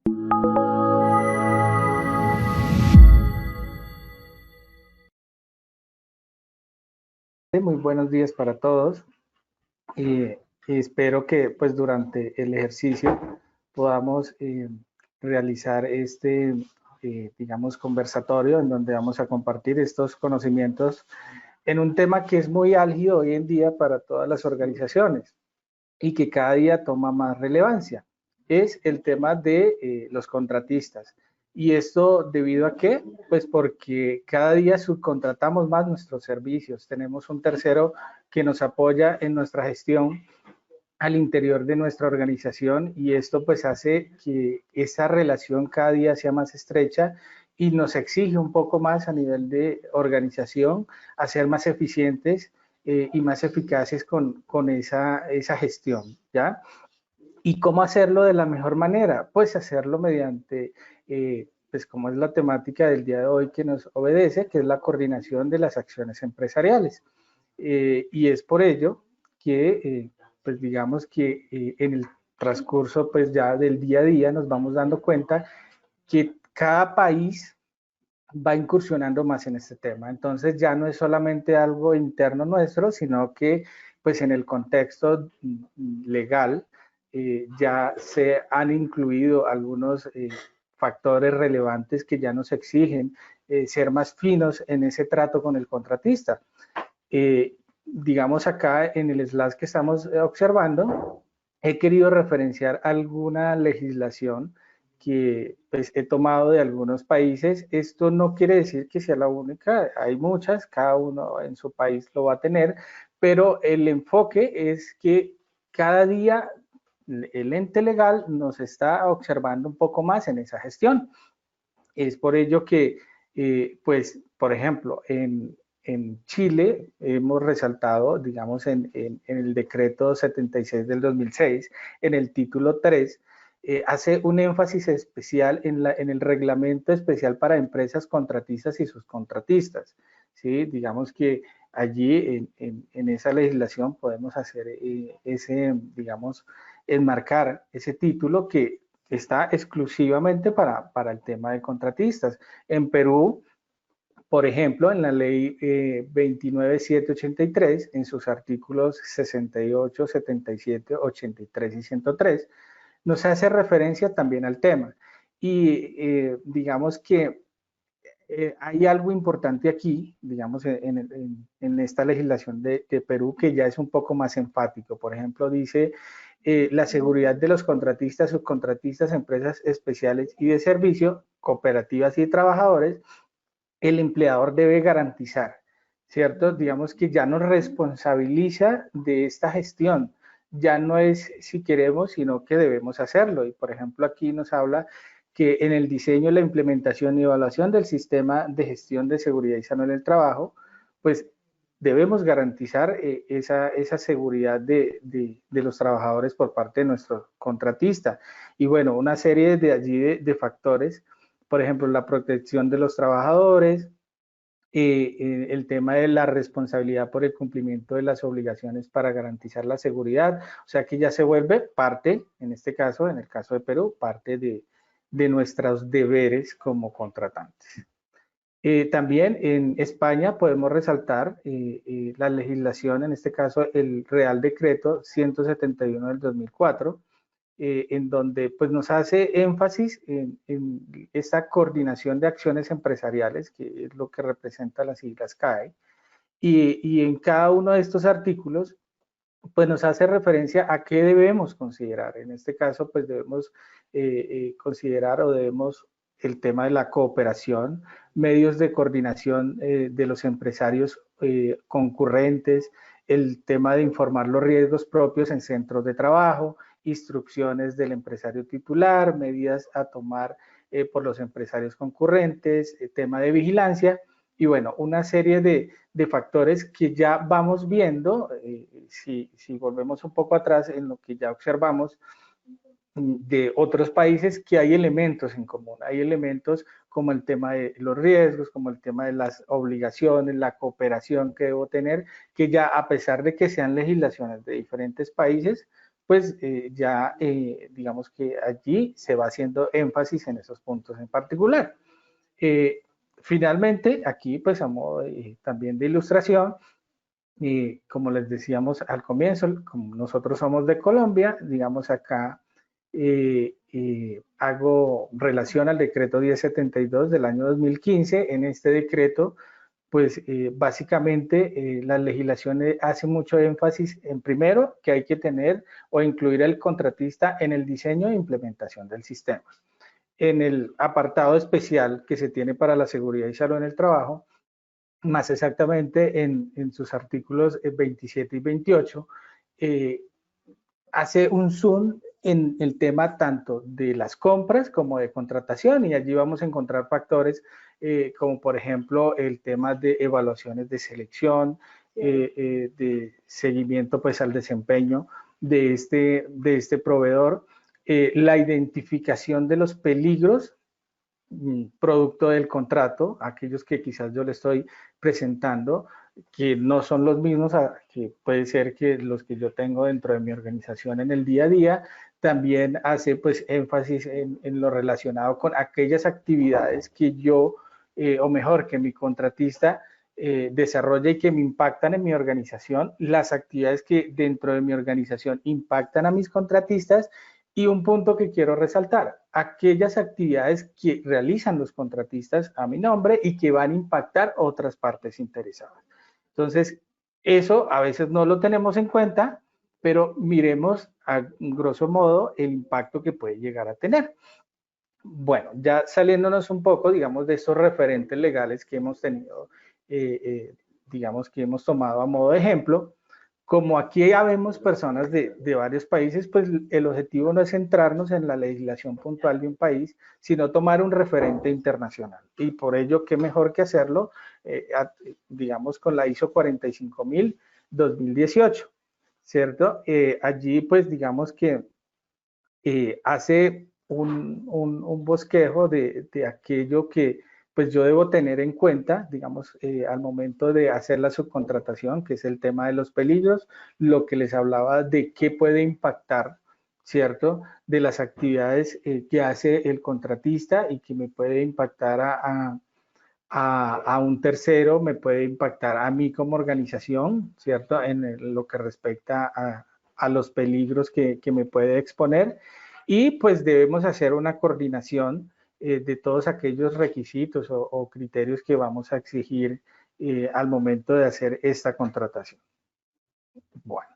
Muy buenos días para todos. Y espero que pues durante el ejercicio podamos realizar este, digamos, conversatorio en donde vamos a compartir estos conocimientos en un tema que es muy álgido hoy en día para todas las organizaciones y que cada día toma más relevancia. Es el tema de los contratistas. ¿Y esto debido a qué? Pues porque cada día subcontratamos más nuestros servicios. Tenemos un tercero que nos apoya en nuestra gestión al interior de nuestra organización y esto pues hace que esa relación cada día sea más estrecha y nos exige un poco más a nivel de organización a ser más eficientes y más eficaces con esa gestión, ¿ya? ¿Y cómo hacerlo de la mejor manera? Pues hacerlo mediante, pues como es la temática del día de hoy que nos obedece, que es la coordinación de las acciones empresariales. Y es por ello que, pues digamos que en el transcurso pues ya del día a día nos vamos dando cuenta que cada país va incursionando más en este tema. Entonces ya no es solamente algo interno nuestro, sino que pues en el contexto legal ya se han incluido algunos factores relevantes que ya nos exigen ser más finos en ese trato con el contratista. Digamos acá en el slide que estamos observando, he querido referenciar alguna legislación que pues, he tomado de algunos países. Esto no quiere decir que sea la única, hay muchas, cada uno en su país lo va a tener, pero el enfoque es que cada día el ente legal nos está observando un poco más en esa gestión. Es por ello que, pues, por ejemplo, en Chile hemos resaltado, digamos, en el decreto 76 del 2006, en el título 3, hace un énfasis especial en el reglamento especial para empresas contratistas y subcontratistas. ¿Sí? Digamos que allí en esa legislación podemos hacer digamos, enmarcar ese título que está exclusivamente para el tema de contratistas. En Perú, por ejemplo, en la ley 29783, en sus artículos 68, 77, 83 y 103, nos hace referencia también al tema. Y digamos que hay algo importante aquí, digamos, en esta legislación de Perú que ya es un poco más enfático. Por ejemplo, dice la seguridad de los contratistas, subcontratistas, empresas especiales y de servicio, cooperativas y trabajadores, el empleador debe garantizar, ¿cierto? Digamos que ya nos responsabiliza de esta gestión. Ya no es si queremos, sino que debemos hacerlo. Y por ejemplo, aquí nos habla que en el diseño, la implementación y evaluación del sistema de gestión de seguridad y salud en el trabajo, pues debemos garantizar esa seguridad de los trabajadores por parte de nuestro contratista. Y bueno, una serie de allí de factores, por ejemplo, la protección de los trabajadores, el tema de la responsabilidad por el cumplimiento de las obligaciones para garantizar la seguridad, o sea que ya se vuelve parte, en este caso, en el caso de Perú, parte de nuestros deberes como contratantes. También en España podemos resaltar la legislación, en este caso el Real Decreto 171 del 2004, en donde pues, nos hace énfasis en esta coordinación de acciones empresariales, que es lo que representa las siglas CAE, y en cada uno de estos artículos pues nos hace referencia a qué debemos considerar. En este caso, pues debemos considerar o debemos el tema de la cooperación, medios de coordinación de los empresarios concurrentes, el tema de informar los riesgos propios en centros de trabajo, instrucciones del empresario titular, medidas a tomar por los empresarios concurrentes, tema de vigilancia y bueno, una serie de factores que ya vamos viendo, si volvemos un poco atrás en lo que ya observamos de otros países, que hay elementos en común, hay elementos como el tema de los riesgos, como el tema de las obligaciones, la cooperación que debo tener, que ya a pesar de que sean legislaciones de diferentes países, pues ya digamos que allí se va haciendo énfasis en esos puntos en particular. Finalmente, aquí pues a modo también de ilustración, y como les decíamos al comienzo, como nosotros somos de Colombia, digamos acá hago relación al decreto 1072 del año 2015. En este decreto, pues básicamente la legislación hace mucho énfasis en primero que hay que tener o incluir al contratista en el diseño e implementación del sistema. En el apartado especial que se tiene para la seguridad y salud en el trabajo, más exactamente en sus artículos 27 y 28, hace un zoom en el tema tanto de las compras como de contratación, y allí vamos a encontrar factores como por ejemplo el tema de evaluaciones de selección, de seguimiento pues al desempeño de este proveedor, la identificación de los peligros producto del contrato, aquellos que quizás yo le estoy presentando, que no son los mismos que puede ser que los que yo tengo dentro de mi organización en el día a día. También hace pues énfasis en lo relacionado con aquellas actividades que yo, o mejor, que mi contratista desarrolla y que me impactan en mi organización, las actividades que dentro de mi organización impactan a mis contratistas. Y un punto que quiero resaltar, aquellas actividades que realizan los contratistas a mi nombre y que van a impactar otras partes interesadas. Entonces, eso a veces no lo tenemos en cuenta, pero miremos a grosso modo el impacto que puede llegar a tener. Bueno, ya saliéndonos un poco, digamos, de estos referentes legales que hemos tenido, digamos, que hemos tomado a modo de ejemplo, como aquí ya vemos personas de varios países, pues el objetivo no es centrarnos en la legislación puntual de un país, sino tomar un referente internacional. Y por ello, qué mejor que hacerlo, digamos, con la ISO 45000 2018, ¿cierto? Allí, pues, digamos que hace un bosquejo de aquello que pues yo debo tener en cuenta, digamos, al momento de hacer la subcontratación, que es el tema de los peligros, lo que les hablaba de qué puede impactar, ¿cierto? De las actividades que hace el contratista y que me puede impactar a un tercero, me puede impactar a mí como organización, ¿cierto? En lo que respecta a los peligros que me puede exponer. Y pues debemos hacer una coordinación de todos aquellos requisitos o criterios que vamos a exigir al momento de hacer esta contratación. Bueno,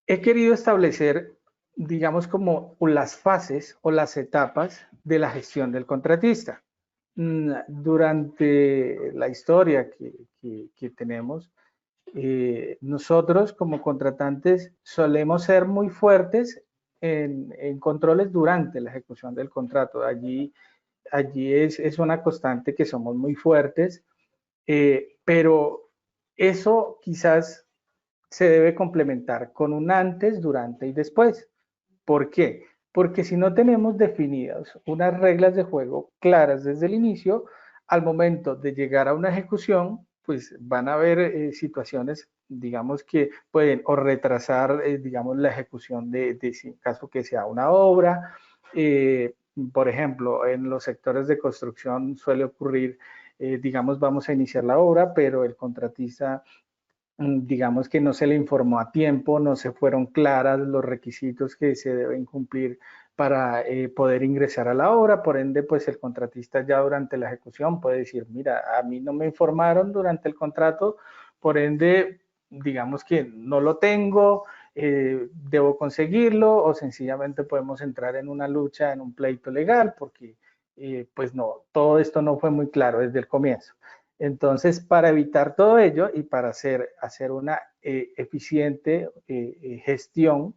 he querido establecer, digamos, como las fases o las etapas de la gestión del contratista. Durante la historia que tenemos, nosotros como contratantes solemos ser muy fuertes en controles durante la ejecución del contrato. Allí es una constante que somos muy fuertes, pero eso quizás se debe complementar con un antes, durante y después. ¿Por qué? Porque si no tenemos definidas unas reglas de juego claras desde el inicio, al momento de llegar a una ejecución, pues van a haber situaciones, digamos, que pueden o retrasar, digamos, la ejecución de caso que sea una obra. Por ejemplo, en los sectores de construcción suele ocurrir, digamos, vamos a iniciar la obra, pero el contratista digamos que no se le informó a tiempo, no se fueron claras los requisitos que se deben cumplir para poder ingresar a la obra, por ende, pues el contratista ya durante la ejecución puede decir, mira, a mí no me informaron durante el contrato, por ende, digamos que no lo tengo, debo conseguirlo, o sencillamente podemos entrar en una lucha, en un pleito legal, porque pues no, todo esto no fue muy claro desde el comienzo. Entonces, para evitar todo ello y para hacer una eficiente gestión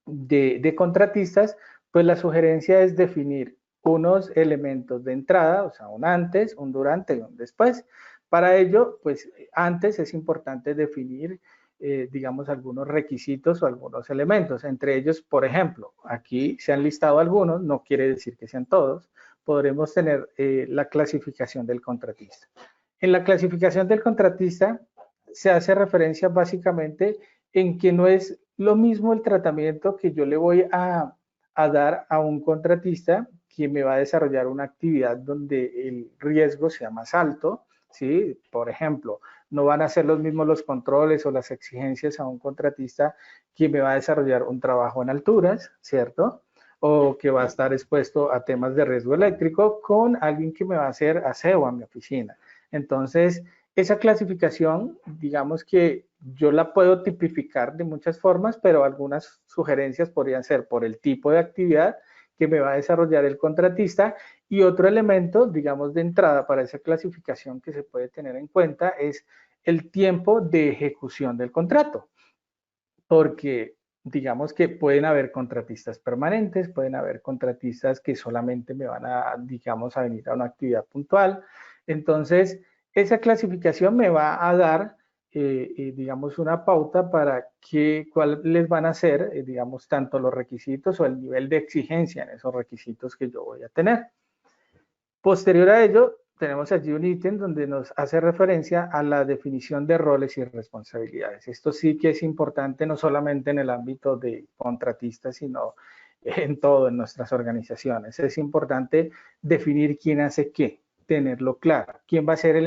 de contratistas, pues la sugerencia es definir unos elementos de entrada, o sea, un antes, un durante y un después. Para ello, pues antes es importante definir, digamos, algunos requisitos o algunos elementos. Entre ellos, por ejemplo, aquí se han listado algunos, no quiere decir que sean todos, podremos tener la clasificación del contratista. En la clasificación del contratista se hace referencia básicamente en que no es lo mismo el tratamiento que yo le voy a dar a un contratista que me va a desarrollar una actividad donde el riesgo sea más alto, ¿sí? Por ejemplo, no van a ser los mismos los controles o las exigencias a un contratista que me va a desarrollar un trabajo en alturas, ¿cierto? O que va a estar expuesto a temas de riesgo eléctrico con alguien que me va a hacer aseo a mi oficina. Entonces, esa clasificación, digamos que yo la puedo tipificar de muchas formas, pero algunas sugerencias podrían ser por el tipo de actividad que me va a desarrollar el contratista y otro elemento, digamos, de entrada para esa clasificación que se puede tener en cuenta es el tiempo de ejecución del contrato, porque digamos que pueden haber contratistas permanentes, pueden haber contratistas que solamente me van a, digamos, a venir a una actividad puntual. Entonces, esa clasificación me va a dar, digamos, una pauta para cuáles van a ser, digamos, tanto los requisitos o el nivel de exigencia en esos requisitos que yo voy a tener. Posterior a ello, tenemos allí un ítem donde nos hace referencia a la definición de roles y responsabilidades. Esto sí que es importante no solamente en el ámbito de contratistas, sino en todo, en nuestras organizaciones. Es importante definir quién hace qué, tenerlo claro. ¿Quién va a ser el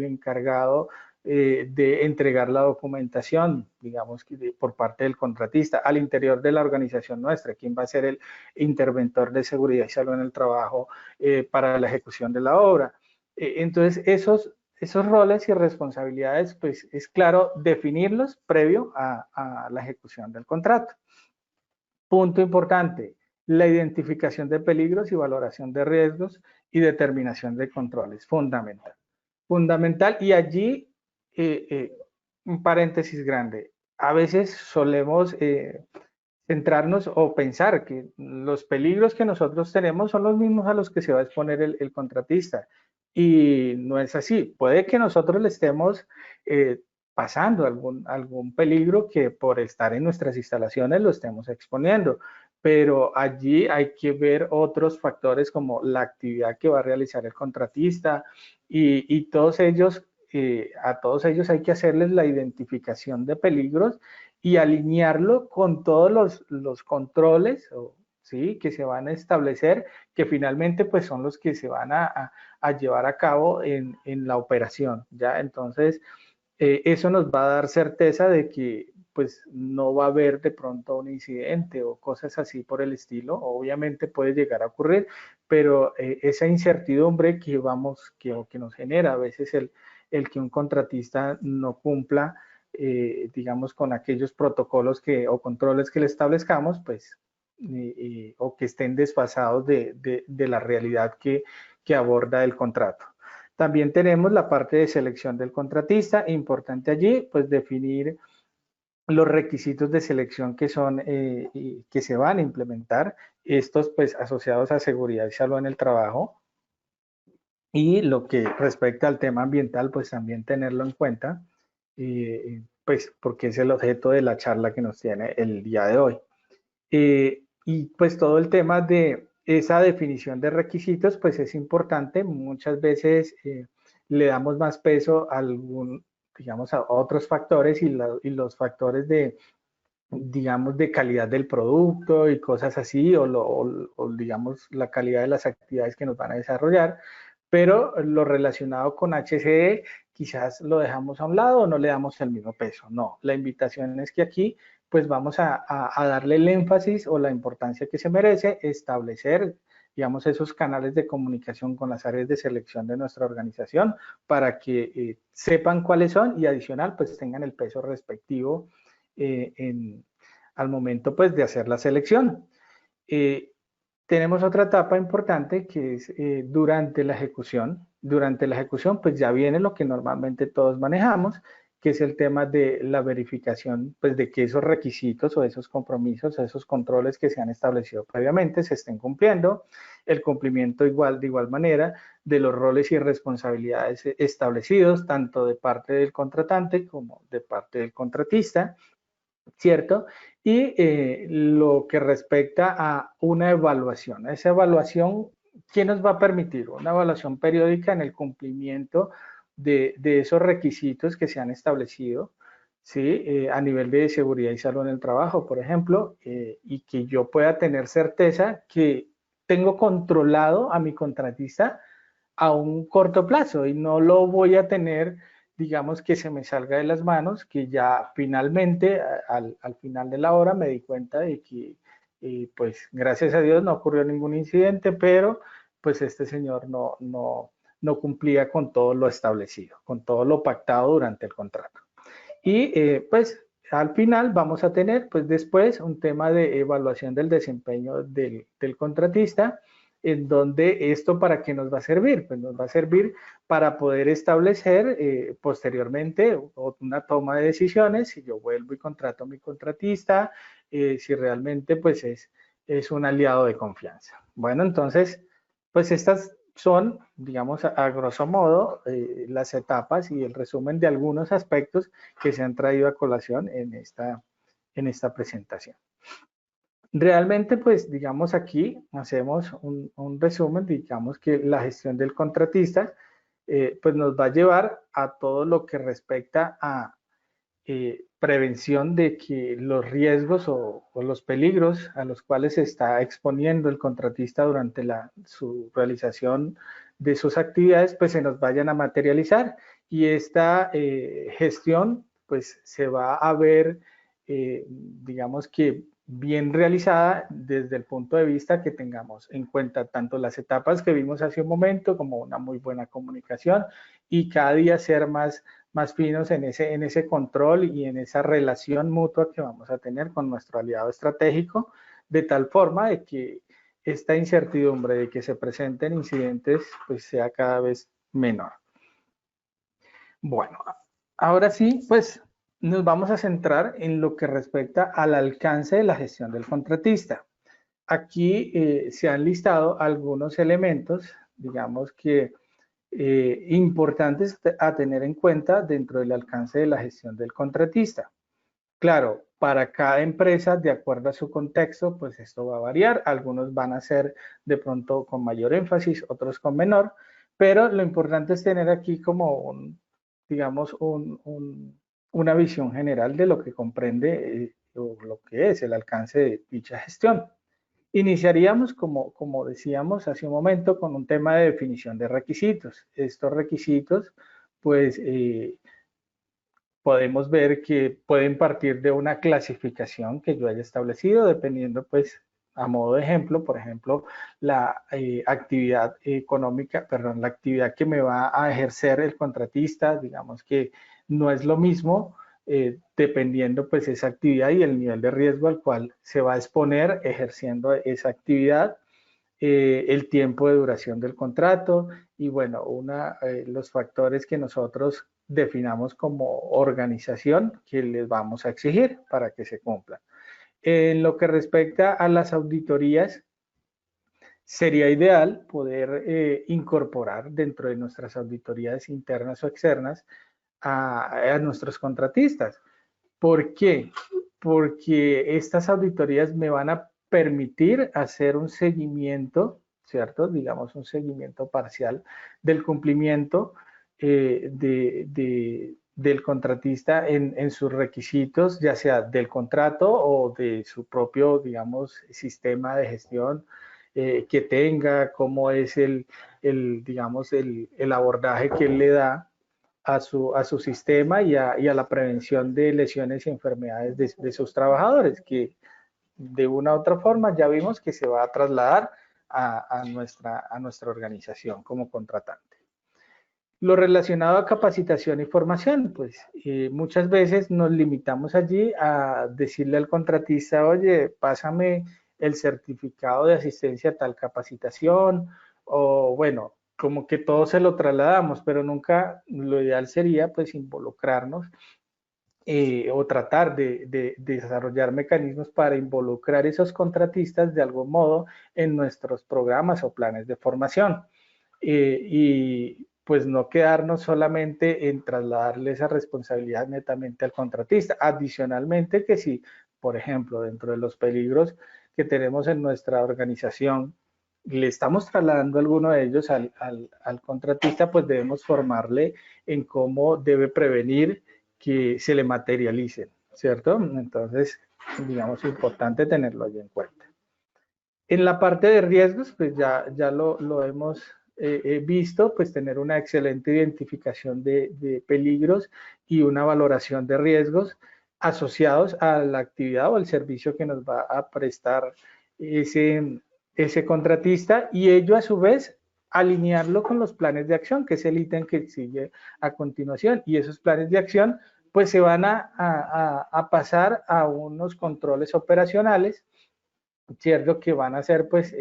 encargado de entregar la documentación, digamos, por parte del contratista al interior de la organización nuestra? ¿Quién va a ser el interventor de seguridad y salud en el trabajo para la ejecución de la obra? Entonces, esos roles y responsabilidades, pues es claro definirlos previo a la ejecución del contrato. Punto importante, la identificación de peligros y valoración de riesgos y determinación de controles, fundamental. Fundamental, y allí un paréntesis grande. A veces solemos centrarnos o pensar que los peligros que nosotros tenemos son los mismos a los que se va a exponer el contratista. Y no es así. Puede que nosotros le estemos pasando algún peligro que por estar en nuestras instalaciones lo estemos exponiendo, pero allí hay que ver otros factores como la actividad que va a realizar el contratista y todos ellos, a todos ellos hay que hacerles la identificación de peligros y alinearlo con todos los controles, ¿sí?, que se van a establecer, que finalmente pues son los que se van a llevar a cabo en la operación, ¿ya? Entonces, eso nos va a dar certeza de que pues no va a haber de pronto un incidente o cosas así por el estilo. Obviamente puede llegar a ocurrir, pero esa incertidumbre que nos genera a veces el que un contratista no cumpla, digamos, con aquellos protocolos o controles que le establezcamos, pues, o que estén desfasados de la realidad que aborda el contrato. También tenemos la parte de selección del contratista, importante allí, pues definir los requisitos de selección que son que se van a implementar, estos pues asociados a seguridad y salud en el trabajo, y lo que respecta al tema ambiental, pues también tenerlo en cuenta, pues porque es el objeto de la charla que nos tiene el día de hoy. Y pues todo el tema de esa definición de requisitos, pues es importante. Muchas veces le damos más peso a digamos, a otros factores y los factores de, digamos, de calidad del producto y cosas así, o digamos, la calidad de las actividades que nos van a desarrollar, pero lo relacionado con HCE quizás lo dejamos a un lado o no le damos el mismo peso. No, la invitación es que aquí pues vamos a darle el énfasis o la importancia que se merece, establecer, digamos, esos canales de comunicación con las áreas de selección de nuestra organización para que sepan cuáles son y adicional pues tengan el peso respectivo al momento pues de hacer la selección. Eh, tenemos otra etapa importante que es durante la ejecución. Durante la ejecución pues ya viene lo que normalmente todos manejamos, que es el tema de la verificación pues de que esos requisitos o esos compromisos, esos controles que se han establecido previamente se estén cumpliendo, el cumplimiento de igual manera de los roles y responsabilidades establecidos tanto de parte del contratante como de parte del contratista, ¿cierto? Y lo que respecta a una evaluación. Esa evaluación, ¿qué nos va a permitir? Una evaluación periódica en el cumplimiento de esos requisitos que se han establecido, ¿sí? A nivel de seguridad y salud en el trabajo, por ejemplo, y que yo pueda tener certeza que tengo controlado a mi contratista a un corto plazo y no lo voy a tener, digamos, que se me salga de las manos, que ya finalmente, al final de la hora, me di cuenta de que, pues, gracias a Dios no ocurrió ningún incidente, pero pues este señor no cumplía con todo lo establecido, con todo lo pactado durante el contrato. Y pues al final vamos a tener pues después un tema de evaluación del desempeño del contratista, en donde esto para qué nos va a servir, pues nos va a servir para poder establecer posteriormente una toma de decisiones, si yo vuelvo y contrato a mi contratista, si realmente pues es un aliado de confianza. Bueno, entonces pues estas son, digamos, a grosso modo, las etapas y el resumen de algunos aspectos que se han traído a colación en esta presentación. Realmente, pues, digamos, aquí hacemos un resumen, digamos que la gestión del contratista, pues nos va a llevar a todo lo que respecta a prevención de que los riesgos o los peligros a los cuales se está exponiendo el contratista durante su realización de sus actividades, pues se nos vayan a materializar y esta gestión pues se va a ver, digamos que bien realizada desde el punto de vista que tengamos en cuenta tanto las etapas que vimos hace un momento como una muy buena comunicación y cada día ser más finos en ese control y en esa relación mutua que vamos a tener con nuestro aliado estratégico, de tal forma de que esta incertidumbre de que se presenten incidentes pues sea cada vez menor. Bueno, ahora sí, pues nos vamos a centrar en lo que respecta al alcance de la gestión del contratista. Aquí se han listado algunos elementos, digamos que importantes a tener en cuenta dentro del alcance de la gestión del contratista. Claro, para cada empresa, de acuerdo a su contexto, pues esto va a variar. Algunos van a ser de pronto con mayor énfasis, otros con menor, pero lo importante es tener aquí como digamos, una visión general de lo que comprende o lo que es el alcance de dicha gestión. Iniciaríamos, como decíamos hace un momento, con un tema de definición de requisitos. Estos requisitos, pues, podemos ver que pueden partir de una clasificación que yo haya establecido, dependiendo, pues, a modo de ejemplo, por ejemplo, la actividad económica, perdón, la actividad que me va a ejercer el contratista, digamos que no es lo mismo, dependiendo pues esa actividad y el nivel de riesgo al cual se va a exponer ejerciendo esa actividad, el tiempo de duración del contrato y bueno, los factores que nosotros definamos como organización que les vamos a exigir para que se cumplan. En lo que respecta a las auditorías, sería ideal poder incorporar dentro de nuestras auditorías internas o externas a nuestros contratistas. ¿Por qué? Porque estas auditorías me van a permitir hacer un seguimiento, ¿cierto? Digamos, un seguimiento parcial del cumplimiento del contratista en sus requisitos, ya sea del contrato o de su propio, digamos, sistema de gestión que tenga, cómo es digamos, el abordaje que él le da a su sistema y a la prevención de lesiones y enfermedades de sus trabajadores, que de una u otra forma ya vimos que se va a trasladar a nuestra organización como contratante. Lo relacionado a capacitación y formación, pues muchas veces nos limitamos allí a decirle al contratista, oye, pásame el certificado de asistencia a tal capacitación, o bueno, como que todo se lo trasladamos, pero nunca lo ideal sería pues involucrarnos o tratar de desarrollar mecanismos para involucrar esos contratistas de algún modo en nuestros programas o planes de formación. Y pues no quedarnos solamente en trasladarle esa responsabilidad netamente al contratista. Adicionalmente que si, por ejemplo, dentro de los peligros que tenemos en nuestra organización, le estamos trasladando alguno de ellos al contratista, pues debemos formarle en cómo debe prevenir que se le materialicen, ¿cierto? Entonces, digamos, importante tenerlo ahí en cuenta. En la parte de riesgos, pues ya lo hemos visto, pues tener una excelente identificación de peligros y una valoración de riesgos asociados a la actividad o el servicio que nos va a prestar ese contratista, y ello a su vez alinearlo con los planes de acción, que es el ítem que sigue a continuación, y esos planes de acción pues se van a pasar a unos controles operacionales, ¿cierto? Que van a ser pues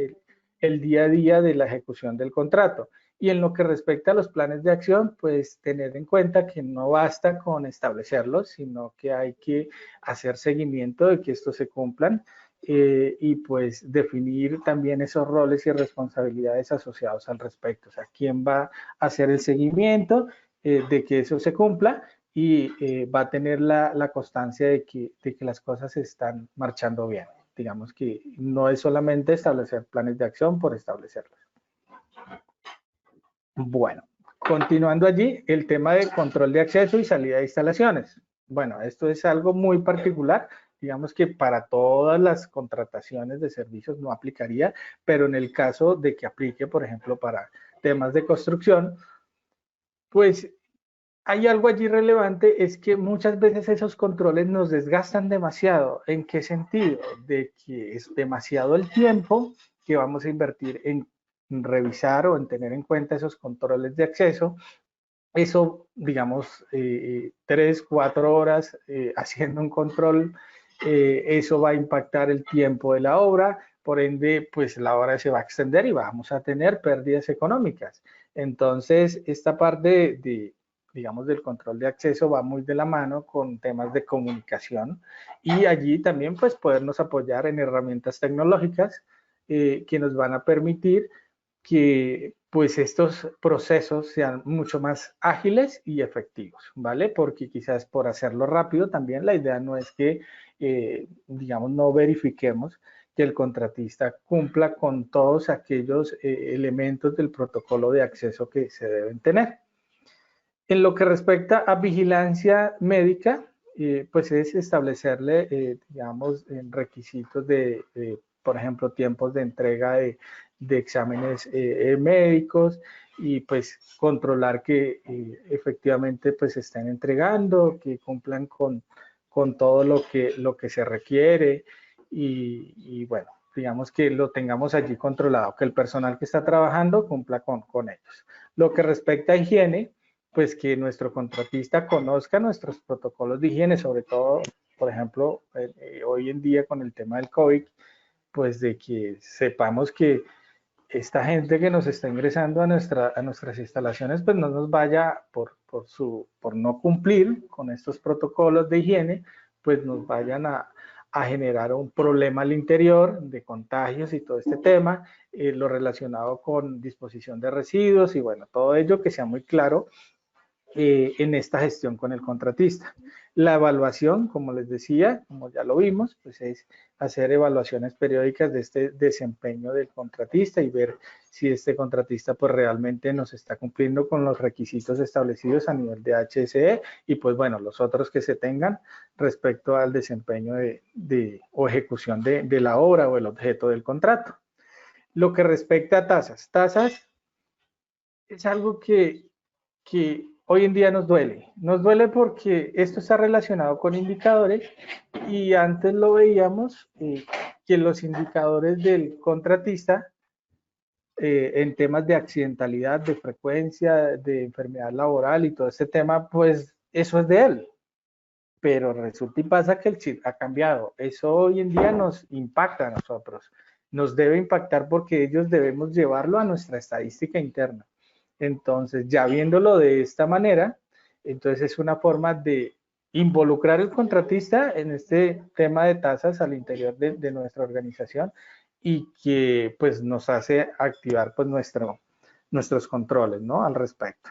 el día a día de la ejecución del contrato. Y en lo que respecta a los planes de acción, pues tener en cuenta que no basta con establecerlos, sino que hay que hacer seguimiento de que estos se cumplan, y pues definir también esos roles y responsabilidades asociados al respecto. O sea, quién va a hacer el seguimiento de que eso se cumpla, y va a tener la constancia de que las cosas están marchando bien. Digamos que no es solamente establecer planes de acción por establecerlos. Bueno, continuando allí, el tema de control de acceso y salida de instalaciones. Bueno, esto es algo muy particular. Digamos que para todas las contrataciones de servicios no aplicaría, pero en el caso de que aplique, por ejemplo, para temas de construcción, pues hay algo allí relevante, es que muchas veces esos controles nos desgastan demasiado. ¿En qué sentido? De que es demasiado el tiempo que vamos a invertir en revisar o en tener en cuenta esos controles de acceso. Eso, digamos, 3, 4 horas haciendo un control, eso va a impactar el tiempo de la obra, por ende, pues la obra se va a extender y vamos a tener pérdidas económicas. Entonces, esta parte digamos, del control de acceso va muy de la mano con temas de comunicación, y allí también pues podernos apoyar en herramientas tecnológicas que nos van a permitir que pues estos procesos sean mucho más ágiles y efectivos, ¿vale? Porque quizás por hacerlo rápido también la idea no es que, digamos, no verifiquemos que el contratista cumpla con todos aquellos elementos del protocolo de acceso que se deben tener. En lo que respecta a vigilancia médica, pues es establecerle, digamos, requisitos por ejemplo, tiempos de entrega de exámenes médicos, y pues controlar que efectivamente pues se estén entregando, que cumplan con todo lo que se requiere, y bueno, digamos que lo tengamos allí controlado, que el personal que está trabajando cumpla con ellos. Lo que respecta a higiene, pues que nuestro contratista conozca nuestros protocolos de higiene, sobre todo, por ejemplo, hoy en día con el tema del COVID, pues de que sepamos que esta gente que nos está ingresando a nuestras instalaciones, pues no nos vaya por no cumplir con estos protocolos de higiene, pues nos vayan a generar un problema al interior de contagios y todo este tema, lo relacionado con disposición de residuos, y bueno, todo ello que sea muy claro en esta gestión con el contratista. La evaluación, como les decía, como ya lo vimos, pues es hacer evaluaciones periódicas de este desempeño del contratista y ver si este contratista pues realmente nos está cumpliendo con los requisitos establecidos a nivel de HSE, y pues bueno, los otros que se tengan respecto al desempeño o ejecución de la obra o el objeto del contrato. Lo que respecta a tasas es algo que hoy en día nos duele. Nos duele porque esto está relacionado con indicadores, y antes lo veíamos que los indicadores del contratista en temas de accidentalidad, de frecuencia, de enfermedad laboral y todo este tema, pues eso es de él. Pero resulta y pasa que el chip ha cambiado. Eso hoy en día nos impacta a nosotros. Nos debe impactar porque ellos debemos llevarlo a nuestra estadística interna. Entonces, ya viéndolo de esta manera, entonces es una forma de involucrar al contratista en este tema de tasas al interior de nuestra organización, y que pues nos hace activar pues nuestros controles, ¿no? Al respecto.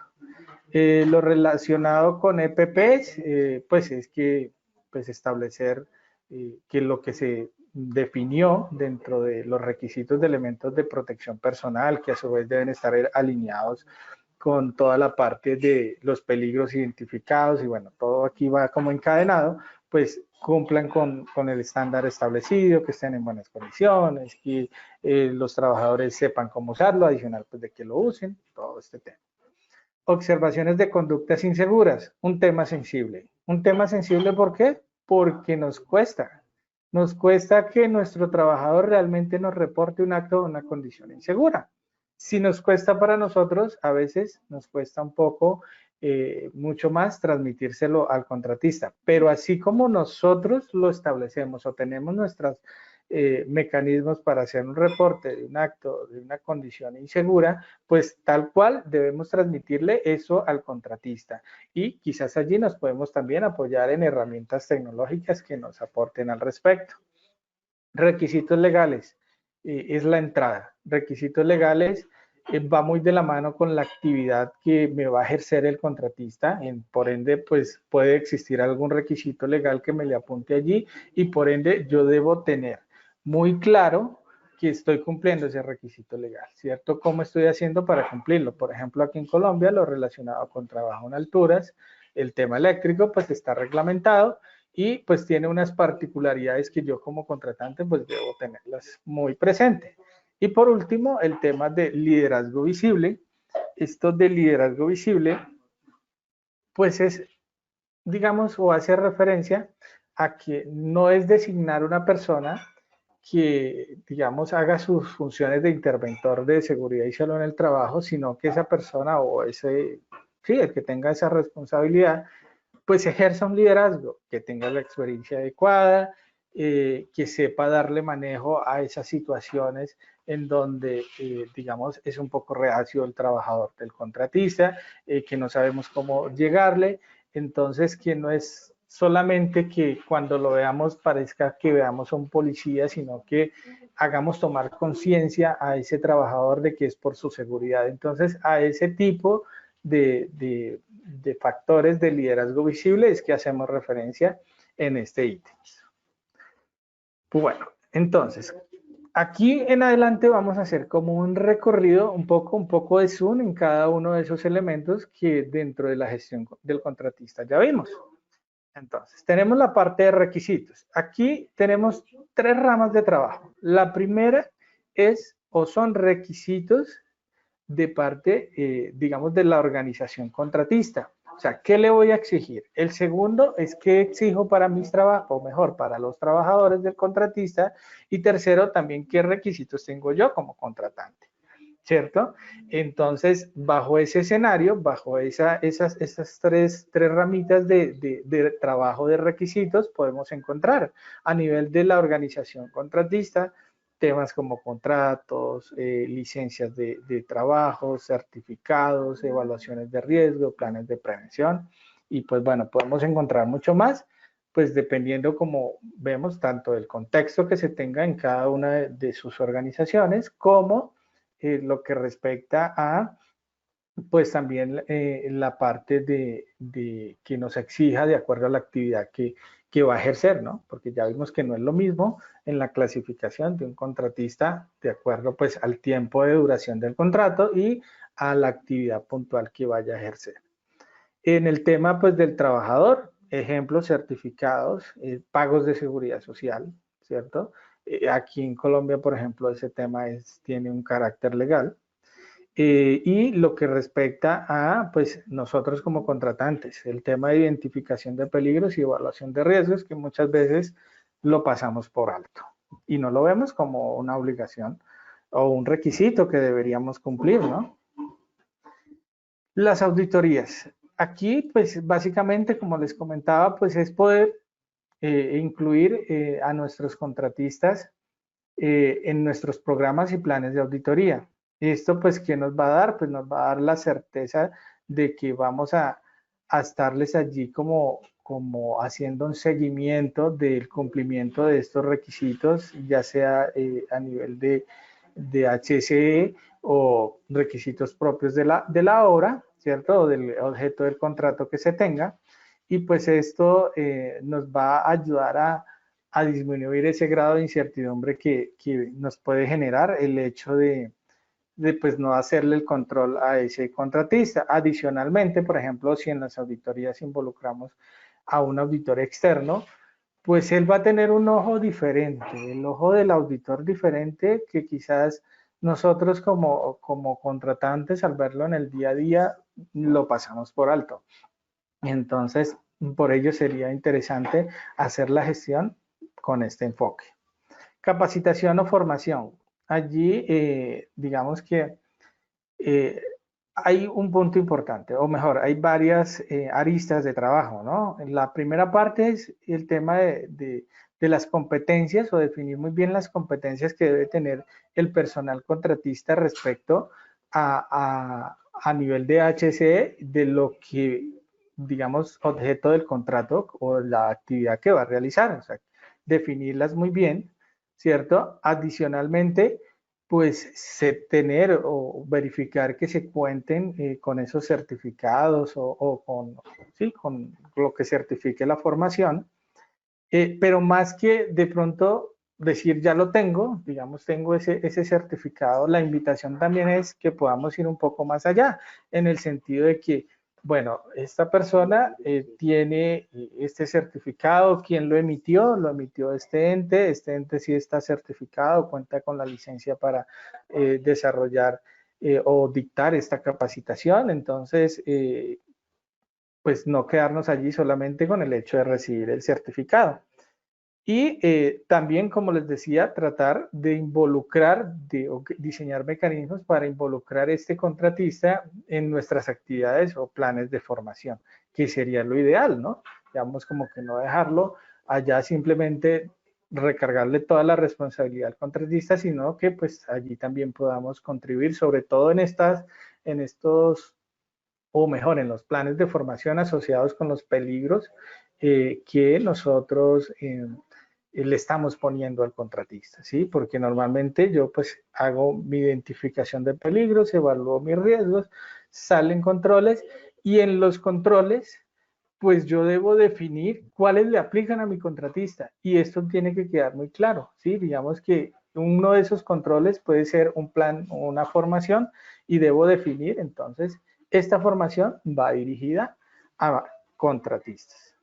Lo relacionado con EPPs, pues es que pues establecer que lo que se definió dentro de los requisitos de elementos de protección personal, que a su vez deben estar alineados con toda la parte de los peligros identificados y bueno, todo aquí va como encadenado, pues cumplan con el estándar establecido, que estén en buenas condiciones, que los trabajadores sepan cómo usarlo, adicional pues de que lo usen, todo este tema. Observaciones de conductas inseguras, un tema sensible. Un tema sensible, ¿por qué? Porque nos cuesta. Nos cuesta que nuestro trabajador realmente nos reporte un acto o una condición insegura. Si nos cuesta para nosotros, a veces nos cuesta un poco, mucho más transmitírselo al contratista. Pero así como nosotros lo establecemos o tenemos nuestras mecanismos para hacer un reporte de un acto, de una condición insegura, pues tal cual debemos transmitirle eso al contratista. Y quizás allí nos podemos también apoyar en herramientas tecnológicas que nos aporten al respecto. Requisitos legales, es la entrada. Requisitos legales va muy de la mano con la actividad que me va a ejercer el contratista, por ende, pues puede existir algún requisito legal que me le apunte allí y por ende yo debo tener muy claro que estoy cumpliendo ese requisito legal, ¿cierto? ¿Cómo estoy haciendo para cumplirlo? Por ejemplo, aquí en Colombia, lo relacionado con trabajo en alturas, el tema eléctrico, pues está reglamentado y pues tiene unas particularidades que yo como contratante pues debo tenerlas muy presente. Y por último, el tema de liderazgo visible. Esto de liderazgo visible, pues es, digamos, o hace referencia a que no es designar una persona que, digamos, haga sus funciones de interventor de seguridad y salud en el trabajo, sino que esa persona o ese, sí, el que tenga esa responsabilidad, pues ejerza un liderazgo, que tenga la experiencia adecuada, que sepa darle manejo a esas situaciones en donde, digamos, es un poco reacio el trabajador del contratista, que no sabemos cómo llegarle, entonces que no es solamente que cuando lo veamos parezca que veamos a un policía, sino que hagamos tomar conciencia a ese trabajador de que es por su seguridad. Entonces, a ese tipo de factores de liderazgo visible es que hacemos referencia en este ítem. Bueno, entonces, aquí en adelante vamos a hacer como un recorrido, un poco de zoom en cada uno de esos elementos que dentro de la gestión del contratista ya vimos. Entonces, tenemos la parte de requisitos. Aquí tenemos tres ramas de trabajo. La primera es o son requisitos de parte, digamos, de la organización contratista. O sea, ¿qué le voy a exigir? El segundo es qué exijo para mis trabajos, o mejor, para los trabajadores del contratista. Y tercero, también qué requisitos tengo yo como contratante, ¿cierto? Entonces, bajo ese escenario, bajo esas tres ramitas de trabajo de requisitos, podemos encontrar a nivel de la organización contratista temas como contratos, licencias de trabajo, certificados, evaluaciones de riesgo, planes de prevención. Y pues bueno, podemos encontrar mucho más, pues dependiendo como vemos, tanto del contexto que se tenga en cada una de sus organizaciones, como lo que respecta a pues también la parte de que nos exija de acuerdo a la actividad que va a ejercer, ¿no? Porque ya vimos que no es lo mismo en la clasificación de un contratista de acuerdo pues al tiempo de duración del contrato y a la actividad puntual que vaya a ejercer. En el tema pues del trabajador, ejemplos, certificados, pagos de seguridad social, ¿cierto? Aquí en Colombia, por ejemplo, ese tema tiene un carácter legal. Y lo que respecta a, pues, nosotros como contratantes, el tema de identificación de peligros y evaluación de riesgos, que muchas veces lo pasamos por alto y no lo vemos como una obligación o un requisito que deberíamos cumplir, ¿no? Las auditorías. Aquí, pues, básicamente, como les comentaba, pues es poder incluir a nuestros contratistas en nuestros programas y planes de auditoría. Esto pues, ¿qué nos va a dar? Pues nos va a dar la certeza de que vamos a estarles allí como haciendo un seguimiento del cumplimiento de estos requisitos, ya sea a nivel de HSE o requisitos propios de la obra, ¿cierto? O del objeto del contrato que se tenga. Y pues esto nos va a ayudar a disminuir ese grado de incertidumbre que nos puede generar el hecho de de pues no hacerle el control a ese contratista. Adicionalmente, por ejemplo, si en las auditorías involucramos a un auditor externo, pues él va a tener un ojo diferente, el ojo del auditor diferente que quizás nosotros como contratantes al verlo en el día a día lo pasamos por alto. Entonces, por ello sería interesante hacer la gestión con este enfoque. Capacitación o formación. Allí, digamos que eh, hay un punto importante, o mejor, hay varias aristas de trabajo, ¿no? La primera parte es el tema de las competencias o definir muy bien las competencias que debe tener el personal contratista respecto a nivel de HCE de lo que, digamos, objeto del contrato o la actividad que va a realizar. O sea, definirlas muy bien, ¿cierto? Adicionalmente, pues tener o verificar que se cuenten con esos certificados o con, sí, con lo que certifique la formación, pero más que de pronto decir ya lo tengo, digamos tengo ese certificado, la invitación también es que podamos ir un poco más allá, en el sentido de que bueno, esta persona tiene este certificado, ¿quién lo emitió? Lo emitió este ente sí está certificado, cuenta con la licencia para desarrollar o dictar esta capacitación, entonces, pues no quedarnos allí solamente con el hecho de recibir el certificado. Y también, como les decía, tratar de involucrar, o diseñar mecanismos para involucrar a este contratista en nuestras actividades o planes de formación, que sería lo ideal, ¿no? Digamos, como que no dejarlo allá simplemente recargarle toda la responsabilidad al contratista, sino que pues allí también podamos contribuir, sobre todo en estos, o mejor, en los planes de formación asociados con los peligros que nosotros le estamos poniendo al contratista, ¿sí? Porque normalmente yo pues hago mi identificación de peligros, evalúo mis riesgos, salen controles y en los controles pues yo debo definir cuáles le aplican a mi contratista y esto tiene que quedar muy claro, ¿sí? Digamos que uno de esos controles puede ser un plan o una formación y debo definir entonces esta formación va dirigida a contratistas.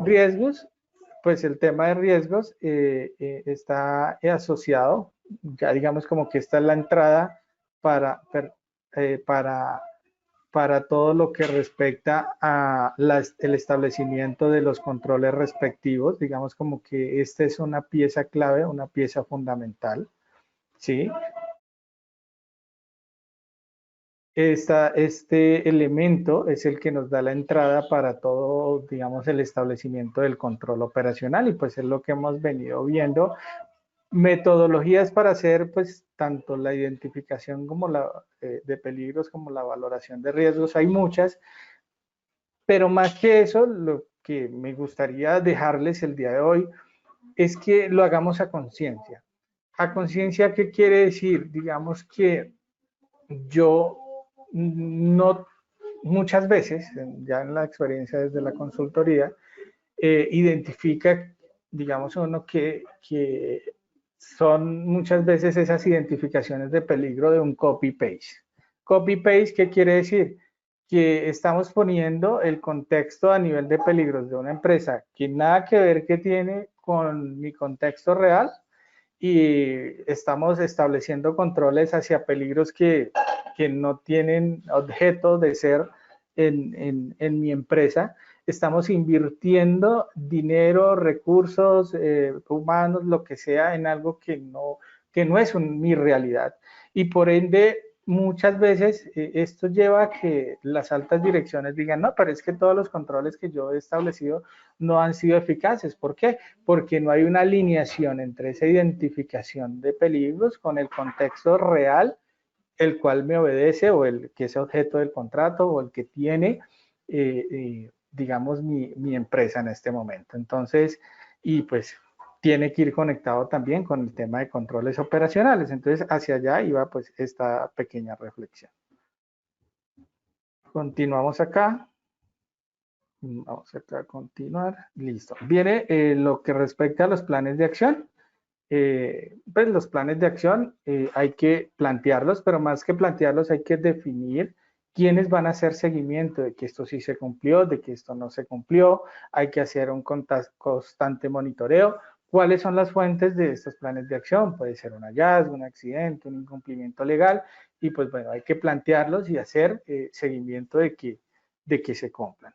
Riesgos, pues el tema de riesgos está asociado, ya digamos como que esta es la entrada para, eh, para, para todo lo que respecta a el establecimiento de los controles respectivos, digamos como que esta es una pieza clave, una pieza fundamental, ¿sí? Este elemento es el que nos da la entrada para todo, digamos, el establecimiento del control operacional y pues es lo que hemos venido viendo. Metodologías para hacer pues tanto la identificación como de peligros como la valoración de riesgos, hay muchas, pero más que eso, lo que me gustaría dejarles el día de hoy es que lo hagamos a conciencia. ¿A conciencia qué quiere decir? Digamos que yo no, muchas veces, ya en la experiencia desde la consultoría, identifica, digamos uno, que son muchas veces esas identificaciones de peligro de un copy-paste. Copy-paste, ¿qué quiere decir? Que estamos poniendo el contexto a nivel de peligros de una empresa que nada que ver que tiene con mi contexto real y estamos estableciendo controles hacia peligros que no tienen objeto de ser en mi empresa. Estamos invirtiendo dinero, recursos humanos, lo que sea, en algo que no es mi realidad. Y por ende, muchas veces esto lleva a que las altas direcciones digan, no, pero es que todos los controles que yo he establecido no han sido eficaces. ¿Por qué? Porque no hay una alineación entre esa identificación de peligros con el contexto real, el cual me obedece o el que es objeto del contrato o el que tiene, digamos, mi empresa en este momento. Entonces, y pues tiene que ir conectado también con el tema de controles operacionales. Entonces, hacia allá iba pues esta pequeña reflexión. Continuamos acá. Vamos acá a continuar. Listo. Viene lo que respecta a los planes de acción. pues los planes de acción hay que plantearlos, pero más que plantearlos hay que definir quiénes van a hacer seguimiento de que esto sí se cumplió, de que esto no se cumplió, hay que hacer un constante monitoreo. ¿Cuáles son las fuentes de estos planes de acción? Puede ser un hallazgo, un accidente, un incumplimiento legal, y pues bueno, hay que plantearlos y hacer seguimiento de que se cumplan.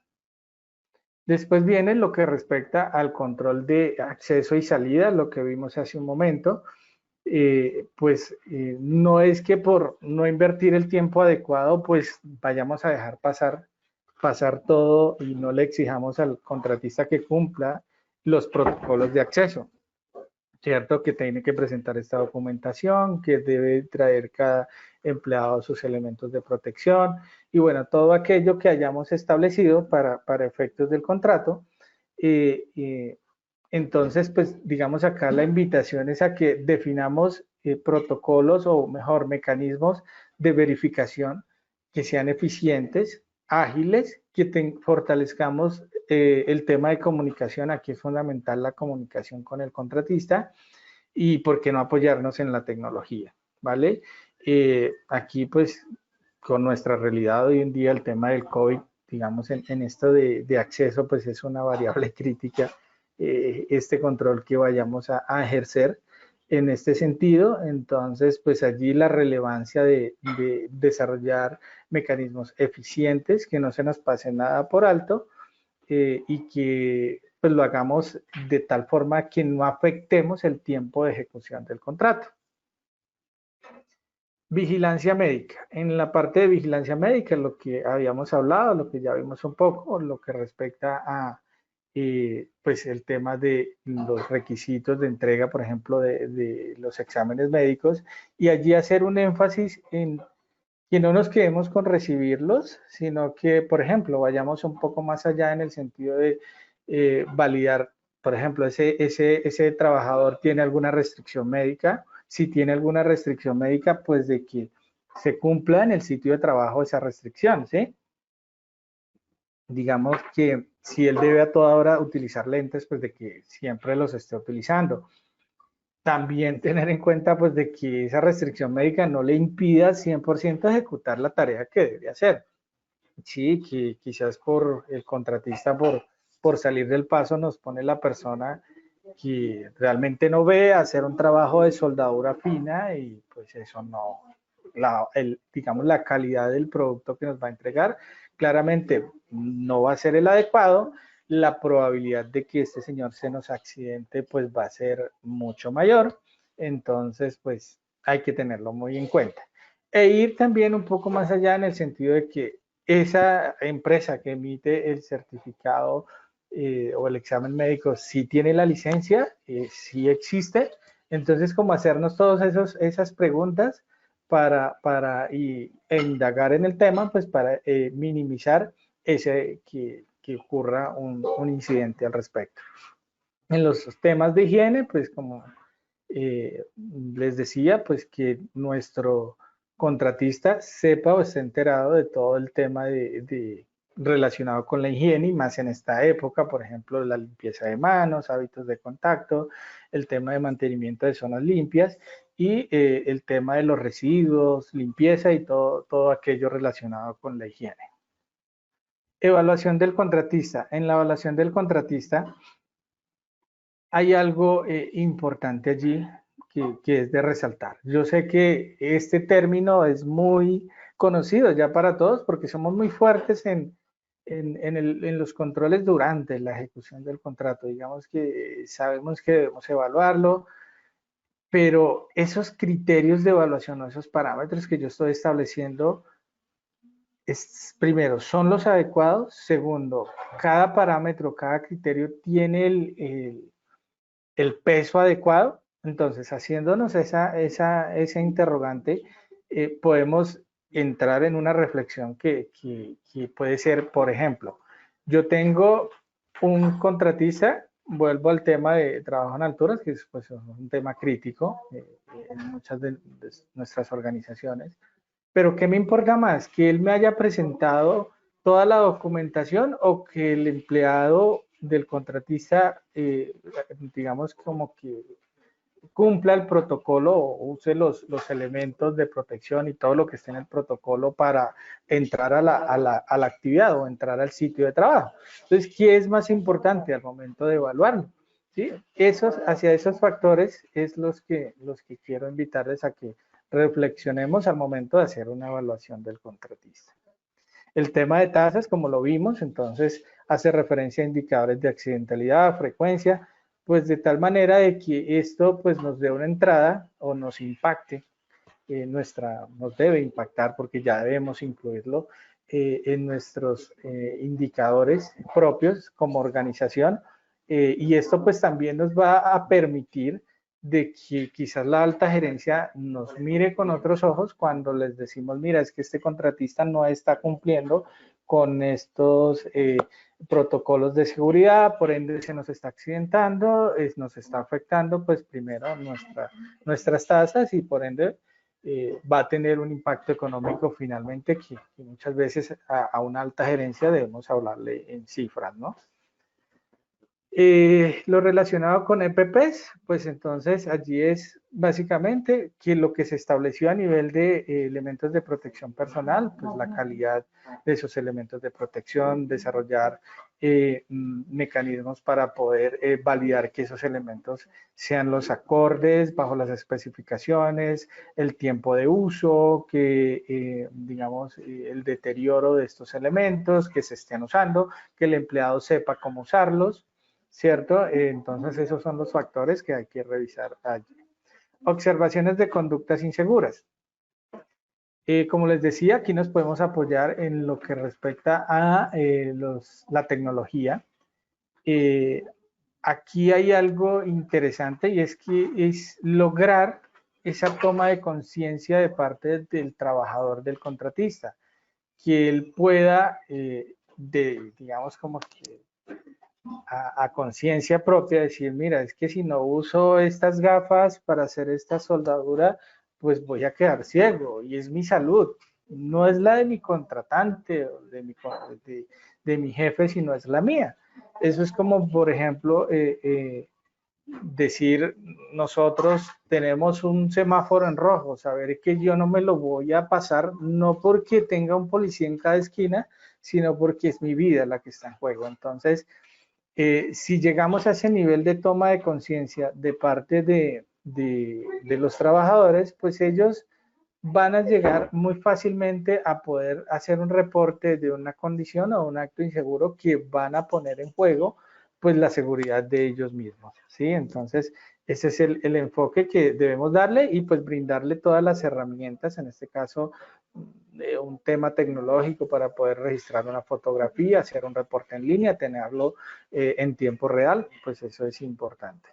Después viene lo que respecta al control de acceso y salida, lo que vimos hace un momento. No es que por no invertir el tiempo adecuado, pues vayamos a dejar pasar todo y no le exijamos al contratista que cumpla los protocolos de acceso. ¿Cierto? Que tiene que presentar esta documentación, que debe traer cada empleado sus elementos de protección y bueno, todo aquello que hayamos establecido para efectos del contrato. Entonces, pues digamos acá la invitación es a que definamos protocolos o mejor mecanismos de verificación que sean eficientes, ágiles, que fortalezcamos el tema de comunicación. Aquí es fundamental la comunicación con el contratista y por qué no apoyarnos en la tecnología, ¿vale? Aquí pues con nuestra realidad hoy en día el tema del COVID, digamos en esto de acceso pues es una variable crítica este control que vayamos a ejercer en este sentido. Entonces, pues allí la relevancia de desarrollar mecanismos eficientes, que no se nos pase nada por alto y que pues lo hagamos de tal forma que no afectemos el tiempo de ejecución del contrato. Vigilancia médica. En la parte de vigilancia médica, lo que habíamos hablado, lo que ya vimos un poco, lo que respecta a pues el tema de los requisitos de entrega, por ejemplo, de los exámenes médicos, y allí hacer un énfasis en que no nos quedemos con recibirlos, sino que, por ejemplo, vayamos un poco más allá en el sentido de validar, por ejemplo, ese trabajador tiene alguna restricción médica. Si tiene alguna restricción médica, pues de que se cumpla en el sitio de trabajo esa restricción, ¿sí? Digamos que si él debe a toda hora utilizar lentes, pues de que siempre los esté utilizando. También tener en cuenta pues de que esa restricción médica no le impida 100% ejecutar la tarea que debe hacer. Sí, que quizás por el contratista, por salir del paso, nos pone la persona que realmente no ve hacer un trabajo de soldadura fina y pues eso no, digamos la calidad del producto que nos va a entregar claramente no va a ser el adecuado. La probabilidad de que este señor se nos accidente pues va a ser mucho mayor. Entonces pues hay que tenerlo muy en cuenta. E ir también un poco más allá en el sentido de que esa empresa que emite el certificado o el examen médico sí tiene la licencia, sí existe. Entonces, como hacernos todas esas preguntas e indagar en el tema, pues para minimizar que ocurra un incidente al respecto. En los temas de higiene, pues como les decía, pues que nuestro contratista sepa o esté enterado de todo el tema relacionado con la higiene y más en esta época, por ejemplo, la limpieza de manos, hábitos de contacto, el tema de mantenimiento de zonas limpias y el tema de los residuos, limpieza y todo aquello relacionado con la higiene. Evaluación del contratista. En la evaluación del contratista hay algo importante allí que es de resaltar. Yo sé que este término es muy conocido ya para todos porque somos muy fuertes en los controles durante la ejecución del contrato. Digamos que sabemos que debemos evaluarlo, pero esos criterios de evaluación o esos parámetros que yo estoy estableciendo, primero, ¿son los adecuados? Segundo, cada parámetro, cada criterio tiene el peso adecuado. Entonces, haciéndonos esa interrogante, podemos entrar en una reflexión que puede ser, por ejemplo, yo tengo un contratista, vuelvo al tema de trabajo en alturas, que es pues, un tema crítico en muchas de nuestras organizaciones, pero ¿qué me importa más? ¿Que él me haya presentado toda la documentación o que el empleado del contratista, digamos, como que cumpla el protocolo o use los elementos de protección y todo lo que esté en el protocolo para entrar a la actividad o entrar al sitio de trabajo. Entonces, ¿qué es más importante al momento de evaluarlo? ¿Sí? Hacia esos factores es los que quiero invitarles a que reflexionemos al momento de hacer una evaluación del contratista. El tema de tasas, como lo vimos, entonces hace referencia a indicadores de accidentalidad, frecuencia, pues de tal manera de que esto pues nos dé una entrada o nos impacte, nos debe impactar porque ya debemos incluirlo en nuestros indicadores propios como organización, y esto pues también nos va a permitir de que quizás la alta gerencia nos mire con otros ojos cuando les decimos, mira, es que este contratista no está cumpliendo con estos protocolos de seguridad, por ende se nos está accidentando, nos está afectando pues primero nuestras tasas y por ende va a tener un impacto económico finalmente que muchas veces a una alta gerencia debemos hablarle en cifras, ¿no? Lo relacionado con EPPs, pues entonces allí es básicamente que lo que se estableció a nivel de elementos de protección personal, pues la calidad de esos elementos de protección, desarrollar mecanismos para poder validar que esos elementos sean los acordes bajo las especificaciones, el tiempo de uso, que digamos el deterioro de estos elementos que se estén usando, que el empleado sepa cómo usarlos. ¿Cierto? Entonces esos son los factores que hay que revisar allí. Observaciones de conductas inseguras. Como les decía, aquí nos podemos apoyar en lo que respecta a la tecnología. Aquí hay algo interesante y es que es lograr esa toma de conciencia de parte del trabajador, del contratista, que él pueda, digamos como que a conciencia propia, decir, mira, es que si no uso estas gafas para hacer esta soldadura, pues voy a quedar ciego y es mi salud, no es la de mi contratante o de mi jefe, sino es la mía. Eso es como, por ejemplo, decir, nosotros tenemos un semáforo en rojo, saber que yo no me lo voy a pasar, no porque tenga un policía en cada esquina, sino porque es mi vida la que está en juego. Entonces, si llegamos a ese nivel de toma de conciencia de parte de los trabajadores, pues ellos van a llegar muy fácilmente a poder hacer un reporte de una condición o un acto inseguro que van a poner en juego pues la seguridad de ellos mismos, ¿sí? Entonces, ese es el enfoque que debemos darle y pues brindarle todas las herramientas, en este caso, un tema tecnológico para poder registrar una fotografía, hacer un reporte en línea, tenerlo en tiempo real, pues eso es importante.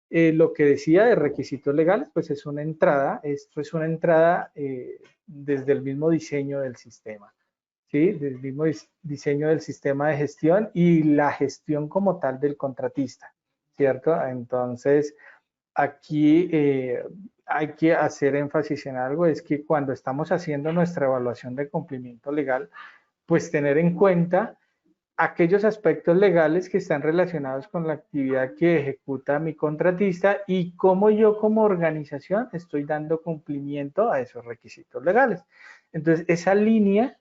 Lo que decía de requisitos legales, pues es una entrada, esto es una entrada desde el mismo diseño del sistema, ¿sí? Desde el mismo diseño del sistema de gestión y la gestión como tal del contratista, ¿cierto? Entonces, aquí hay que hacer énfasis en algo, es que cuando estamos haciendo nuestra evaluación de cumplimiento legal, pues tener en cuenta aquellos aspectos legales que están relacionados con la actividad que ejecuta mi contratista y cómo yo como organización estoy dando cumplimiento a esos requisitos legales. Entonces, esa línea,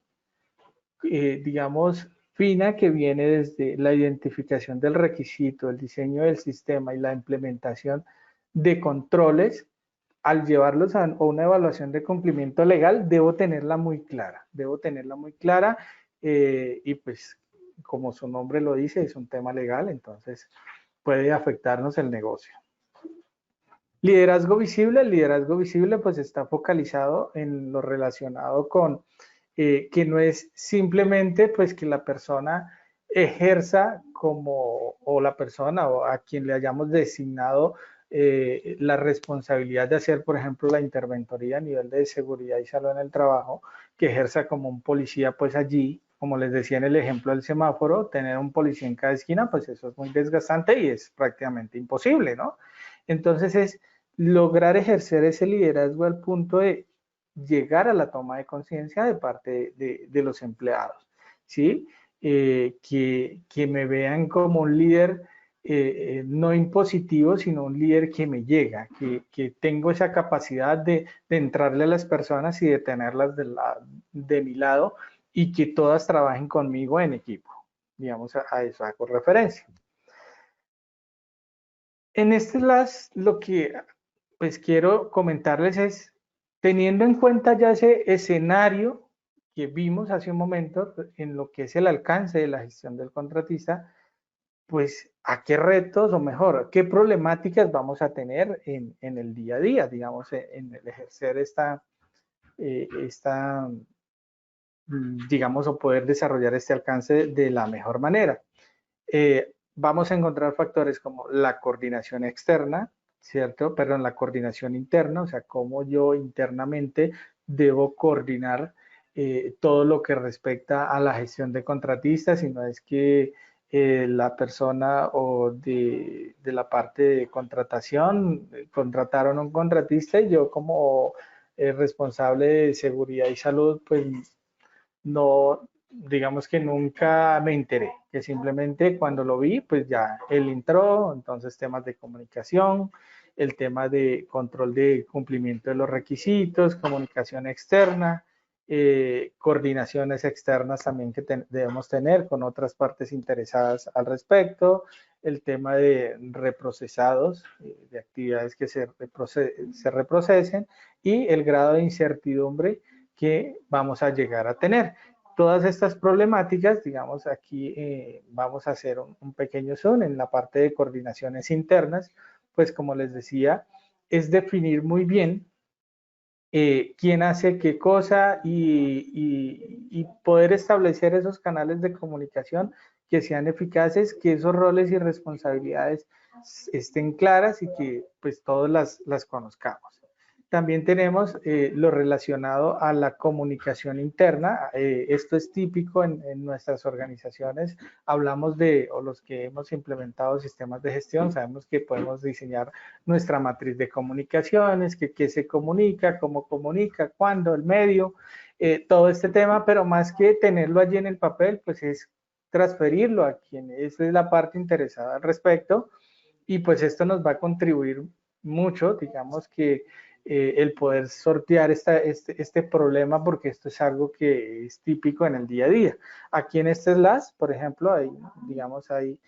digamos, fina que viene desde la identificación del requisito, el diseño del sistema y la implementación de controles, al llevarlos a una evaluación de cumplimiento legal, debo tenerla muy clara, y pues como su nombre lo dice, es un tema legal, entonces puede afectarnos el negocio. El liderazgo visible pues está focalizado en lo relacionado con que no es simplemente pues que la persona ejerza como, o la persona o a quien le hayamos designado la responsabilidad de hacer, por ejemplo, la interventoría a nivel de seguridad y salud en el trabajo, que ejerza como un policía pues allí, como les decía en el ejemplo del semáforo, tener un policía en cada esquina, pues eso es muy desgastante y es prácticamente imposible, ¿no? Entonces es lograr ejercer ese liderazgo al punto de llegar a la toma de conciencia de parte de los empleados, ¿sí? Que me vean como un líder no impositivo, sino un líder que me llega, que tengo esa capacidad de entrarle a las personas y de tenerlas de mi lado y que todas trabajen conmigo en equipo. Digamos, a eso hago referencia. En este las lo que pues quiero comentarles es, teniendo en cuenta ya ese escenario que vimos hace un momento en lo que es el alcance de la gestión del contratista, pues a qué retos o mejor, qué problemáticas vamos a tener en el día a día, digamos, en el ejercer digamos, o poder desarrollar este alcance de la mejor manera. Vamos a encontrar factores como la coordinación externa, ¿cierto? Perdón, la coordinación interna, o sea, cómo yo internamente debo coordinar todo lo que respecta a la gestión de contratistas, y no es que la persona o de la parte de contratación contrataron a un contratista y yo como responsable de seguridad y salud, pues no, digamos que nunca me enteré, que simplemente cuando lo vi, pues ya él entró, entonces temas de comunicación, el tema de control de cumplimiento de los requisitos, comunicación externa, coordinaciones externas también que debemos tener con otras partes interesadas al respecto, el tema de reprocesados, de actividades que se reprocesen y el grado de incertidumbre que vamos a llegar a tener. Todas estas problemáticas, digamos, aquí vamos a hacer un pequeño zoom en la parte de coordinaciones internas, pues como les decía, es definir muy bien quién hace qué cosa y poder establecer esos canales de comunicación que sean eficaces, que esos roles y responsabilidades estén claras y que pues todos las conozcamos. También tenemos lo relacionado a la comunicación interna. Esto es típico en nuestras organizaciones. Hablamos de, o los que hemos implementado sistemas de gestión, sabemos que podemos diseñar nuestra matriz de comunicaciones, que qué se comunica, cómo comunica, cuándo, el medio, todo este tema, pero más que tenerlo allí en el papel, pues es transferirlo a quien es la parte interesada al respecto, y pues esto nos va a contribuir mucho, digamos que el poder sortear este problema, porque esto es algo que es típico en el día a día. Aquí en este SLAS, por ejemplo, hay, digamos, hay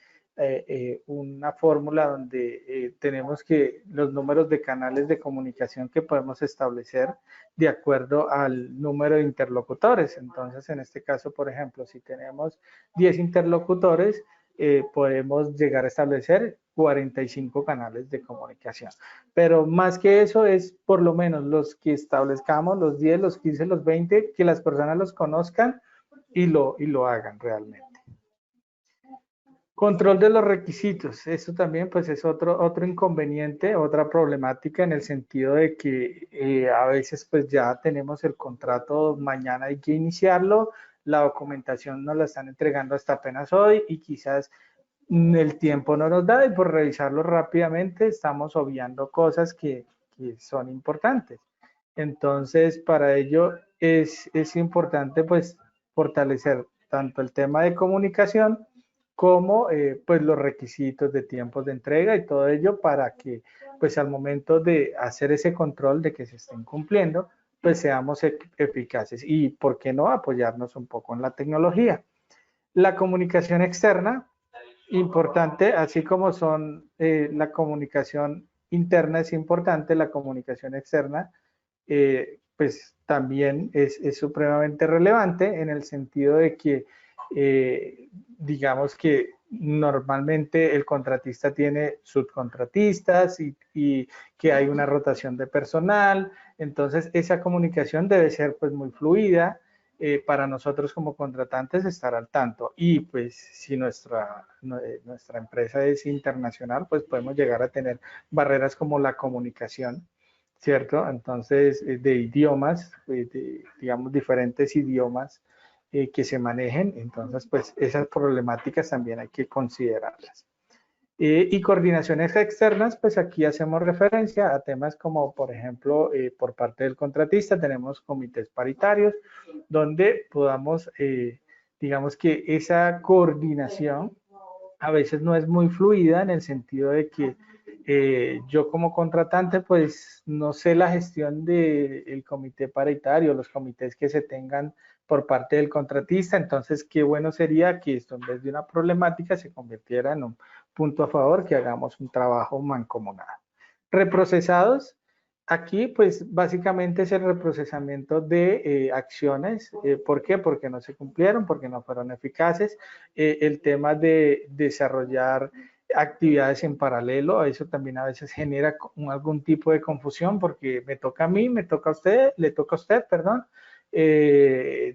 una fórmula donde tenemos que los números de canales de comunicación que podemos establecer de acuerdo al número de interlocutores. Entonces, en este caso, por ejemplo, si tenemos 10 interlocutores, podemos llegar a establecer 45 canales de comunicación. Pero más que eso es por lo menos los que establezcamos, los 10, los 15, los 20, que las personas los conozcan y lo hagan realmente. Control de los requisitos. Esto también pues es otro inconveniente, otra problemática en el sentido de que a veces pues ya tenemos el contrato, mañana hay que iniciarlo, la documentación nos la están entregando hasta apenas hoy y quizás el tiempo no nos da y por revisarlo rápidamente estamos obviando cosas que son importantes. Entonces, para ello es importante pues fortalecer tanto el tema de comunicación como pues los requisitos de tiempos de entrega y todo ello para que pues al momento de hacer ese control de que se estén cumpliendo, pues seamos eficaces y por qué no apoyarnos un poco en la tecnología. La comunicación externa, importante, así como son la comunicación interna es importante, la comunicación externa pues también es supremamente relevante en el sentido de que digamos que normalmente el contratista tiene subcontratistas y que hay una rotación de personal, entonces esa comunicación debe ser pues muy fluida, para nosotros como contratantes estar al tanto, y pues si nuestra empresa es internacional, pues podemos llegar a tener barreras como la comunicación, ¿cierto? Entonces, de idiomas, digamos, diferentes idiomas que se manejen, entonces, pues esas problemáticas también hay que considerarlas. Y coordinaciones externas, pues aquí hacemos referencia a temas como, por ejemplo, por parte del contratista tenemos comités paritarios donde podamos, digamos que esa coordinación a veces no es muy fluida en el sentido de que yo como contratante pues no sé la gestión del comité paritario, los comités que se tengan por parte del contratista, entonces qué bueno sería que esto en vez de una problemática se convirtiera en un punto a favor, que hagamos un trabajo mancomunado. Reprocesados, aquí pues básicamente es el reprocesamiento de acciones. ¿Por qué? Porque no se cumplieron, porque no fueron eficaces. El tema de desarrollar actividades en paralelo, eso también a veces genera algún tipo de confusión porque me toca a mí, me toca a usted, le toca a usted, perdón.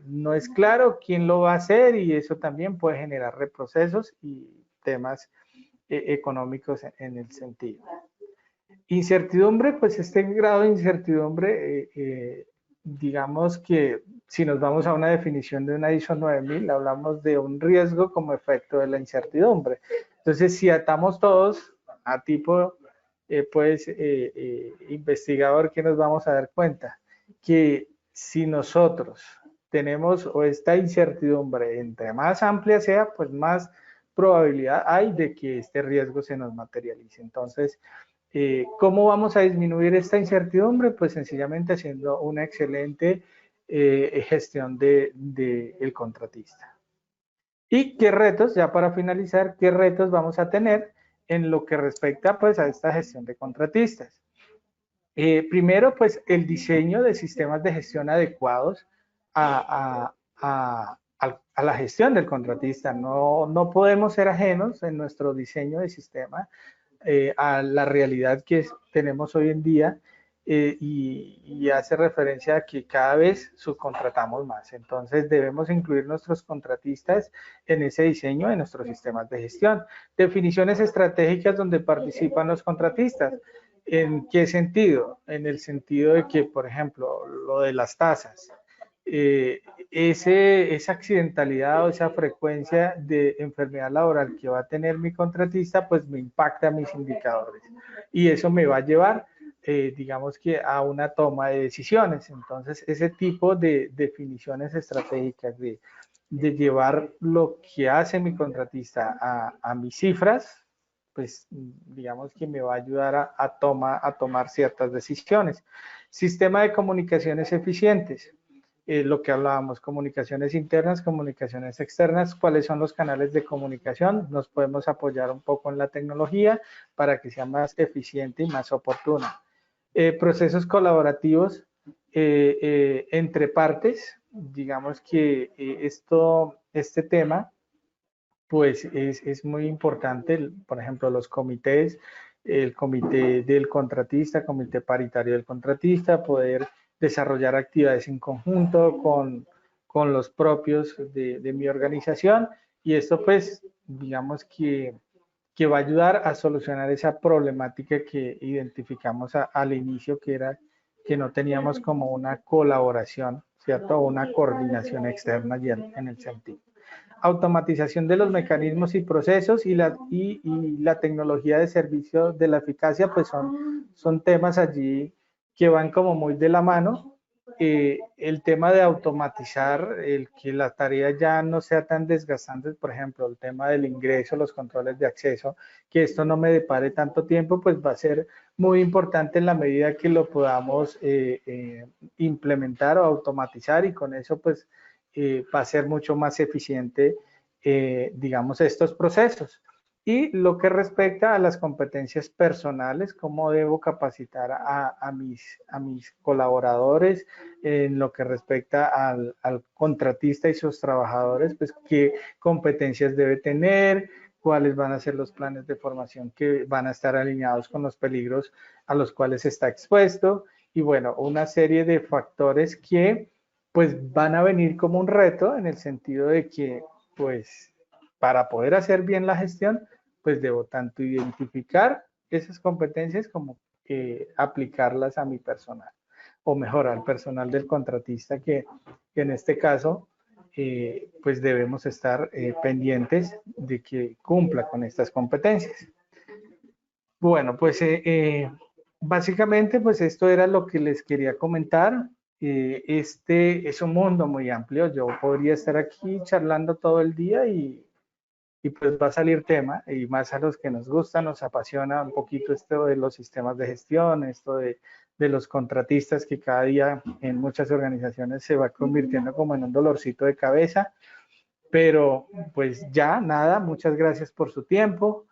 No es claro quién lo va a hacer y eso también puede generar reprocesos y temas económicos en el sentido. Incertidumbre, pues este grado de incertidumbre, digamos que si nos vamos a una definición de una ISO 9000, hablamos de un riesgo como efecto de la incertidumbre. Entonces, si atamos todos a tipo, investigador, ¿qué nos vamos a dar cuenta? Que si nosotros tenemos o esta incertidumbre, entre más amplia sea, pues más probabilidad hay de que este riesgo se nos materialice. Entonces, ¿cómo vamos a disminuir esta incertidumbre? Pues sencillamente haciendo una excelente gestión del contratista. ¿Y qué retos, ya para finalizar, qué retos vamos a tener en lo que respecta pues a esta gestión de contratistas? Primero, pues el diseño de sistemas de gestión adecuados a la gestión del contratista. No podemos ser ajenos en nuestro diseño de sistema a la realidad que tenemos hoy en día y hace referencia a que cada vez subcontratamos más. Entonces debemos incluir nuestros contratistas en ese diseño de nuestros sistemas de gestión. Definiciones estratégicas donde participan los contratistas. ¿En qué sentido? En el sentido de que, por ejemplo, lo de las tasas. Eh, esa accidentalidad o esa frecuencia de enfermedad laboral que va a tener mi contratista, pues me impacta a mis indicadores. Y eso me va a llevar, digamos que, a una toma de decisiones. Entonces, ese tipo de definiciones estratégicas de llevar lo que hace mi contratista a mis cifras, pues digamos que me va a ayudar a tomar ciertas decisiones. Sistema de comunicaciones eficientes. Lo que hablábamos, comunicaciones internas, comunicaciones externas, cuáles son los canales de comunicación, nos podemos apoyar un poco en la tecnología para que sea más eficiente y más oportuna. Procesos colaborativos entre partes, digamos que este tema pues es muy importante, por ejemplo, los comités, el comité del contratista, comité paritario del contratista, poder desarrollar actividades en conjunto con los propios de mi organización y esto pues digamos que va a ayudar a solucionar esa problemática que identificamos al inicio, que era que no teníamos como una colaboración, ¿cierto? O una coordinación externa en el sentido. Automatización de los mecanismos y procesos y la tecnología de servicio de la eficacia, pues son temas allí que van como muy de la mano. El tema de automatizar, el que la tarea ya no sea tan desgastante, por ejemplo, el tema del ingreso, los controles de acceso, que esto no me depare tanto tiempo, pues va a ser muy importante en la medida que lo podamos implementar o automatizar y con eso pues va a ser mucho más eficiente, digamos, estos procesos. Y lo que respecta a las competencias personales, cómo debo capacitar a mis colaboradores en lo que respecta al contratista y sus trabajadores, pues qué competencias debe tener, cuáles van a ser los planes de formación que van a estar alineados con los peligros a los cuales está expuesto y bueno, una serie de factores que pues van a venir como un reto en el sentido de que pues para poder hacer bien la gestión, pues debo tanto identificar esas competencias como aplicarlas a mi personal o mejor al personal del contratista que en este caso pues debemos estar pendientes de que cumpla con estas competencias. Bueno, pues básicamente pues esto era lo que les quería comentar. Este es un mundo muy amplio. Yo podría estar aquí charlando todo el día y y pues va a salir tema, y más a los que nos gusta, nos apasiona un poquito esto de los sistemas de gestión, esto de los contratistas que cada día en muchas organizaciones se va convirtiendo como en un dolorcito de cabeza, pero pues ya nada, muchas gracias por su tiempo.